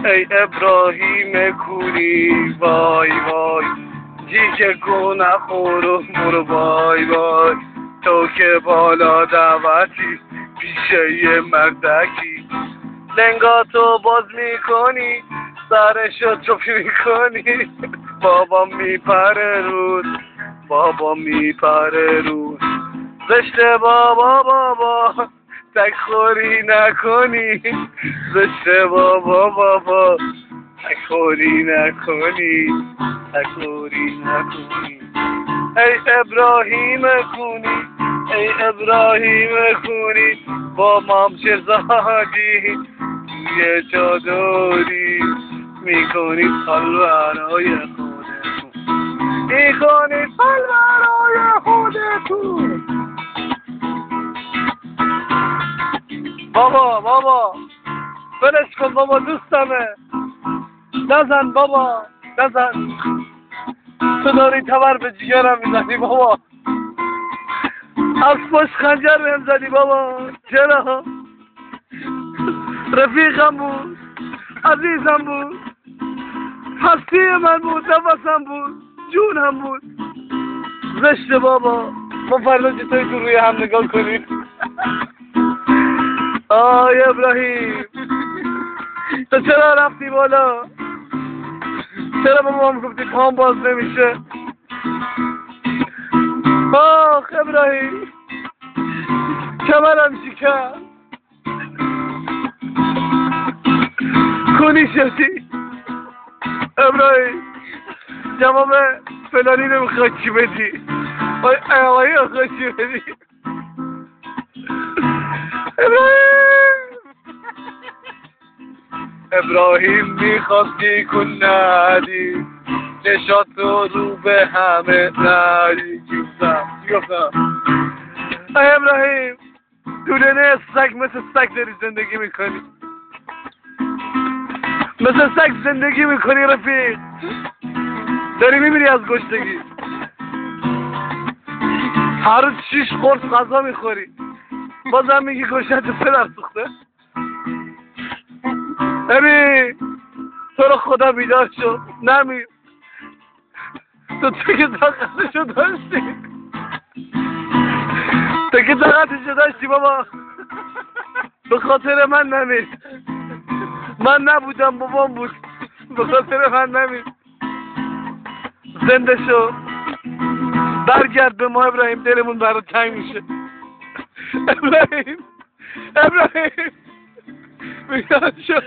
ای ابراهیم کوری وای وای جیگه گو نخور و مرو وای وای تو که بالا دعوتی پیشه یه مردکی لنگاتو باز میکنی سرشو چوپی میکنی بابا میپره رود بابا میپره رود زشته بابا تک خوری نکنی زشته بابا تک خوری نکنی ای ابراهیم کونی ای ابراهیم کونی با مامچه زادی توی چادری میکنید حال برای خودتون بابا بلش کن بابا دوستمه نزن بابا نزن تو داری تبر به جیگرم میزنی بابا از پشت خنجر بهم زدی بابا چرا رفیقم بود عزیزم بود هستی من بود نفسم بود جونم بود زشته بابا ما فردا چطوری تو روی هم نگاه کنیم آی ابراهیم تو چرا رفتی بالا چرا به مام گفتی پام باز نمیشه آخ ابراهیم کمرم شکست کونی شدی ابراهیم جواب فلانی نمیخواد چی بدی آقایی آقا چی بدی ابراهیم میخواستی کن ندی نشات رو به همه ندی گفتم ای ابراهیم دولنه سگ مثل سگ داری زندگی میکنی مثل سگ زندگی میکنی رفیق داری میمیری از گشتگی هر روز 6 قرص غذا میخوری بازم میگی گشنت پدر سوخته ببین تو رو خدا بیدار شو نمیر تو که طاقتشو داشتی تو که طاقتشو داشتی بابا به خاطر من نمیر من نبودم بابام بود به خاطر من نمیر زنده شو برگرد به ما ابراهیم دلمون برات تنگ میشه ابراهیم بیدار شو